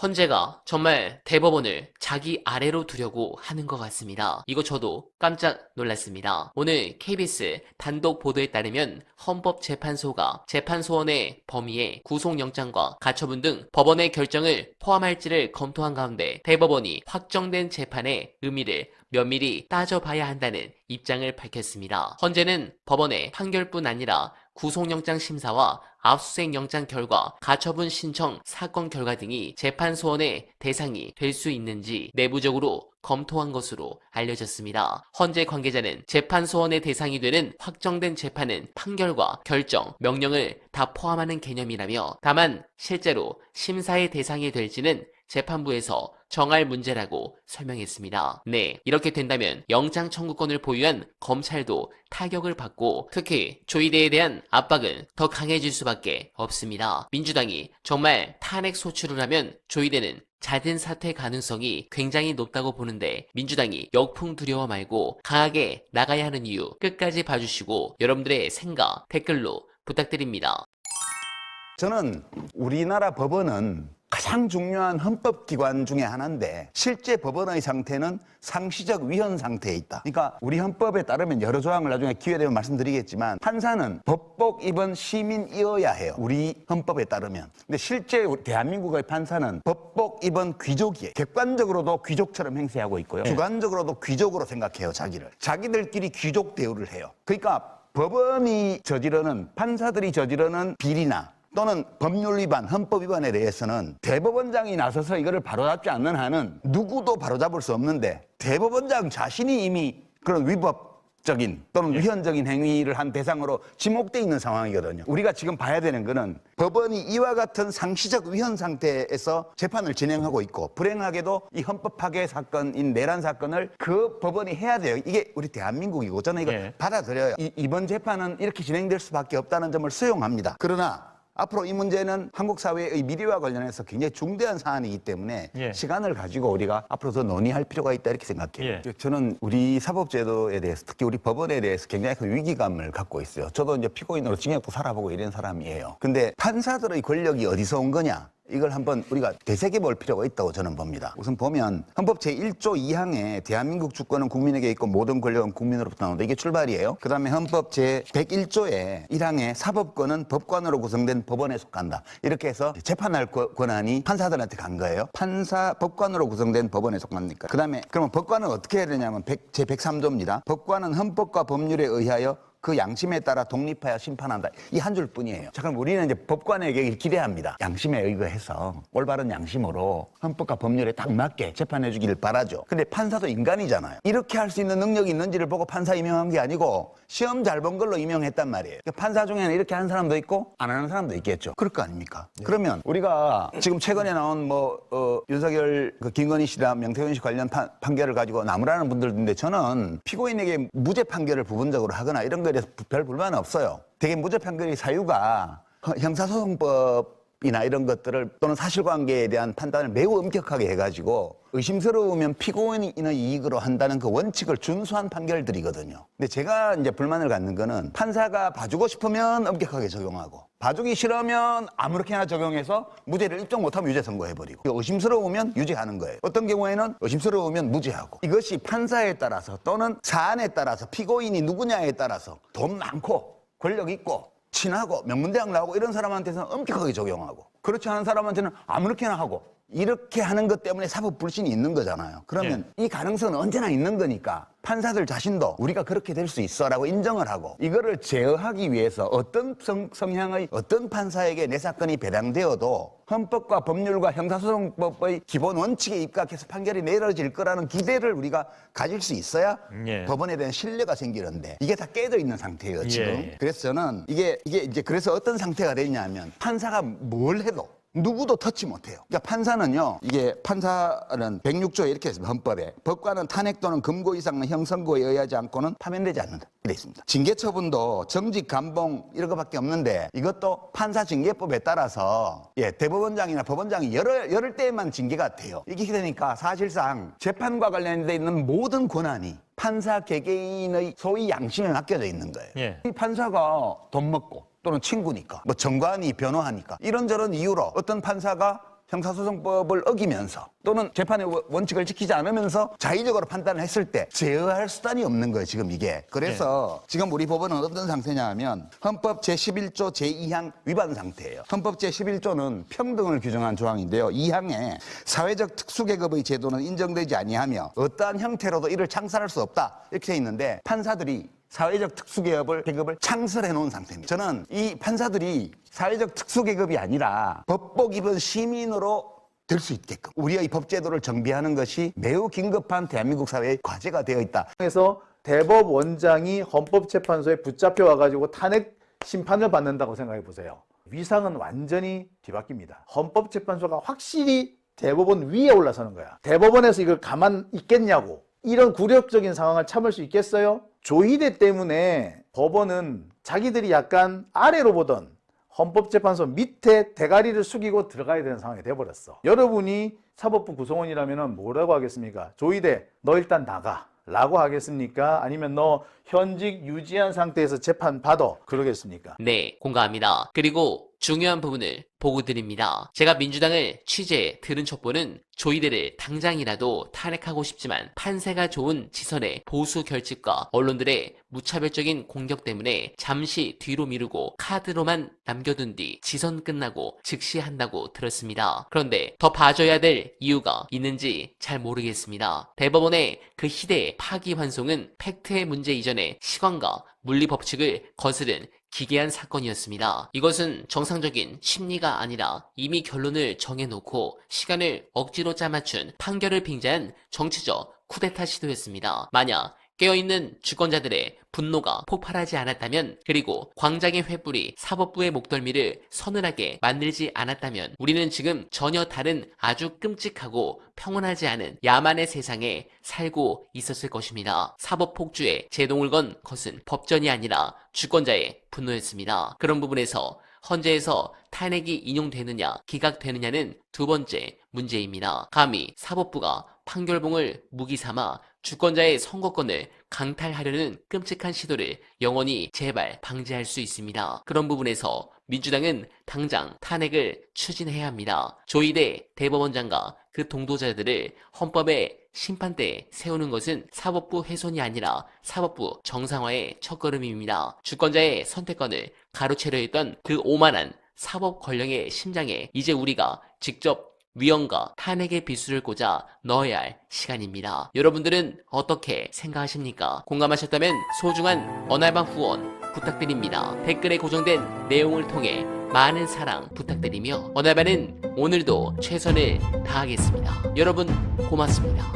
헌재가 정말 대법원을 자기 아래로 두려고 하는 것 같습니다. 이거 저도 깜짝 놀랐습니다. 오늘 KBS 단독 보도에 따르면 헌법재판소가 재판소원의 범위에 구속영장과 가처분 등 법원의 결정을 포함할지를 검토한 가운데 대법원이 확정된 재판의 의미를 면밀히 따져봐야 한다는 입장을 밝혔습니다. 헌재는 법원의 판결뿐 아니라 구속영장 심사와 압수수색영장 결과, 가처분 신청 사건 결과 등이 재판소원의 대상이 될 수 있는지 내부적으로 검토한 것으로 알려졌습니다. 헌재 관계자는 재판소원의 대상이 되는 확정된 재판은 판결과 결정, 명령을 다 포함하는 개념이라며 다만 실제로 심사의 대상이 될지는 재판부에서 정할 문제라고 설명했습니다. 네, 이렇게 된다면 영장 청구권을 보유한 검찰도 타격을 받고 특히 조희대에 대한 압박은 더 강해질 수밖에 없습니다. 민주당이 정말 탄핵 소추를 하면 조희대는 잦은 사퇴 가능성이 굉장히 높다고 보는데 민주당이 역풍 두려워 말고 강하게 나가야 하는 이유 끝까지 봐주시고 여러분들의 생각 댓글로 부탁드립니다. 저는 우리나라 법원은 가장 중요한 헌법기관 중에 하나인데 실제 법원의 상태는 상시적 위헌 상태에 있다. 그러니까 우리 헌법에 따르면 여러 조항을 나중에 기회되면 말씀드리겠지만 판사는 법복 입은 시민이어야 해요. 우리 헌법에 따르면. 근데 실제 대한민국의 판사는 법복 입은 귀족이에요. 객관적으로도 귀족처럼 행세하고 있고요. 주관적으로도 귀족으로 생각해요. 자기들끼리 귀족 대우를 해요. 그러니까 법원이 저지르는 판사들이 저지르는 비리나 또는 법률 위반, 헌법 위반에 대해서는 대법원장이 나서서 이거를 바로잡지 않는 한은 누구도 바로잡을 수 없는데 대법원장 자신이 이미 그런 위법적인 또는 위헌적인 행위를 한 대상으로 지목돼 있는 상황이거든요. 우리가 지금 봐야 되는 거는 법원이 이와 같은 상시적 위헌 상태에서 재판을 진행하고 있고 불행하게도 이 헌법 파괴 사건인 내란 사건을 그 법원이 해야 돼요. 이게 우리 대한민국이고 저는 이걸 받아들여요. 이번 재판은 이렇게 진행될 수밖에 없다는 점을 수용합니다. 그러나 앞으로 이 문제는 한국 사회의 미래와 관련해서 굉장히 중대한 사안이기 때문에 시간을 가지고 우리가 앞으로 더 논의할 필요가 있다 이렇게 생각해요. 저는 우리 사법제도에 대해서 특히 우리 법원에 대해서 굉장히 큰 위기감을 갖고 있어요. 저도 이제 피고인으로 징역도 살아보고 이런 사람이에요. 근데 판사들의 권력이 어디서 온 거냐? 이걸 한번 우리가 되새겨 볼 필요가 있다고 저는 봅니다. 우선 보면 헌법 제1조 2항에 대한민국 주권은 국민에게 있고 모든 권력은 국민으로부터 나온다. 이게 출발이에요. 그 다음에 헌법 제101조에 1항에 사법권은 법관으로 구성된 법원에 속한다. 이렇게 해서 재판할 권한이 판사들한테 간 거예요. 법관으로 구성된 법원에 속합니까? 그 다음에 그러면 법관은 어떻게 해야 되냐면 제103조입니다. 법관은 헌법과 법률에 의하여 그 양심에 따라 독립하여 심판한다. 이 한 줄뿐이에요. 자, 그럼 우리는 이제 법관에게 기대합니다. 양심에 의거해서 올바른 양심으로 헌법과 법률에 딱 맞게 재판해 주기를 바라죠. 근데 판사도 인간이잖아요. 이렇게 할 수 있는 능력이 있는지를 보고 판사 임명한 게 아니고 시험 잘 본 걸로 임명했단 말이에요. 판사 중에는 이렇게 하는 사람도 있고 안 하는 사람도 있겠죠. 그럴 거 아닙니까? 그러면 우리가 지금 최근에 나온 윤석열 김건희 씨랑 명태균 씨 관련 판결을 가지고 나무라는 분들도 있는데 저는 피고인에게 무죄 판결을 부분적으로 하거나 이런 거에 대해서 별 불만은 없어요. 되게 무죄 판결의 사유가 형사소송법이나 이런 것들을 또는 사실관계에 대한 판단을 매우 엄격하게 해가지고 의심스러우면 피고인의 이익으로 한다는 그 원칙을 준수한 판결들이거든요. 근데 제가 이제 불만을 갖는 거는 판사가 봐주고 싶으면 엄격하게 적용하고 봐주기 싫으면 아무렇게나 적용해서 무죄를 입증 못하면 유죄 선고해버리고 의심스러우면 유죄하는 거예요. 어떤 경우에는 의심스러우면 무죄하고 이것이 판사에 따라서 또는 사안에 따라서 피고인이 누구냐에 따라서 돈 많고 권력 있고 친하고 명문대학 나오고 이런 사람한테서는 엄격하게 적용하고 그렇지 않은 사람한테는 아무렇게나 하고 이렇게 하는 것 때문에 사법 불신이 있는 거잖아요. 그러면 이 가능성은 언제나 있는 거니까 판사들 자신도 우리가 그렇게 될 수 있어라고 인정을 하고 이거를 제어하기 위해서 어떤 성향의 어떤 판사에게 내 사건이 배당되어도 헌법과 법률과 형사소송법의 기본 원칙에 입각해서 판결이 내려질 거라는 기대를 우리가 가질 수 있어야 법원에 대한 신뢰가 생기는데 이게 다 깨져 있는 상태예요 지금. 그래서 저는 이게 이제 그래서 어떤 상태가 되냐면 판사가 뭘 해도 누구도 터치 못해요. 그러니까 판사는요, 이게 판사는 106조에 이렇게 했습니다. 헌법에. 법관은 탄핵 또는 금고 이상의 형선고에 의하지 않고는 파면되지 않는다. 이렇게 있습니다. 징계처분도 정직, 감봉 이런 것밖에 없는데 이것도 판사징계법에 따라서 대법원장이나 법원장이 열을 때에만 징계가 돼요. 이게 되니까 사실상 재판과 관련돼 있는 모든 권한이 판사 개개인의 소위 양심에 맡겨져 있는 거예요. 이 판사가 돈 먹고 또는 친구니까, 뭐 정관이 변호하니까 이런저런 이유로 어떤 판사가 형사소송법을 어기면서 또는 재판의 원칙을 지키지 않으면서 자의적으로 판단을 했을 때 제어할 수단이 없는 거예요, 지금 이게. 그래서 지금 우리 법원은 어떤 상태냐 하면 헌법 제11조 제2항 위반 상태예요. 헌법 제11조는 평등을 규정한 조항인데요. 2항에 사회적 특수계급의 제도는 인정되지 아니하며 어떠한 형태로도 이를 창설할 수 없다 이렇게 돼 있는데 판사들이 사회적 특수계급을 창설해 놓은 상태입니다. 저는 이 판사들이 사회적 특수계급이 아니라 법복 입은 시민으로 될 수 있게끔 우리의 법제도를 정비하는 것이 매우 긴급한 대한민국 사회의 과제가 되어 있다. 그래서 대법원장이 헌법재판소에 붙잡혀 와가지고 탄핵 심판을 받는다고 생각해 보세요. 위상은 완전히 뒤바뀝니다. 헌법재판소가 확실히 대법원 위에 올라서는 거야. 대법원에서 이걸 가만 있겠냐고. 이런 굴욕적인 상황을 참을 수 있겠어요? 조희대 때문에 법원은 자기들이 약간 아래로 보던 헌법재판소 밑에 대가리를 숙이고 들어가야 되는 상황이 돼버렸어. 여러분이 사법부 구성원이라면 뭐라고 하겠습니까? 조희대 너 일단 나가 라고 하겠습니까? 아니면 너 현직 유지한 상태에서 재판 받아 그러겠습니까? 네, 공감합니다. 그리고 중요한 부분을 보고 드립니다. 제가 민주당을 취재 들은 첩보는 조희대를 당장이라도 탄핵하고 싶지만 판세가 좋은 지선의 보수 결집과 언론들의 무차별적인 공격 때문에 잠시 뒤로 미루고 카드로만 남겨둔 뒤 지선 끝나고 즉시 한다고 들었습니다. 그런데 더 봐줘야 될 이유가 있는지 잘 모르겠습니다. 대법원의 그 희대의 파기환송은 팩트의 문제 이전에 시간과 물리 법칙을 거스른 기괴한 사건이었습니다. 이것은 정상적인 심리가 아니라 이미 결론을 정해놓고 시간을 억지로 짜맞춘 판결을 빙자한 정치적 쿠데타 시도였습니다. 만약 깨어있는 주권자들의 분노가 폭발하지 않았다면, 그리고 광장의 횃불이 사법부의 목덜미를 서늘하게 만들지 않았다면 우리는 지금 전혀 다른 아주 끔찍하고 평온하지 않은 야만의 세상에 살고 있었을 것입니다. 사법폭주에 제동을 건 것은 법전이 아니라 주권자의 분노였습니다. 그런 부분에서 헌재에서 탄핵이 인용되느냐 기각되느냐는 두 번째 문제입니다. 감히 사법부가 판결봉을 무기 삼아 주권자의 선거권을 강탈하려는 끔찍한 시도를 영원히 제발 방지할 수 있습니다. 그런 부분에서 민주당은 당장 탄핵을 추진해야 합니다. 조희대 대법원장과 그 동도자들을 헌법의 심판대에 세우는 것은 사법부 훼손이 아니라 사법부 정상화의 첫걸음입니다. 주권자의 선택권을 가로채려 했던 그 오만한 사법 권력의 심장에 이제 우리가 직접 위헌과 탄핵의 비수를 꽂아 넣어야 할 시간입니다. 여러분들은 어떻게 생각하십니까? 공감하셨다면 소중한 언알방 후원 부탁드립니다. 댓글에 고정된 내용을 통해 많은 사랑 부탁드리며 언알바는 오늘도 최선을 다하겠습니다. 여러분 고맙습니다.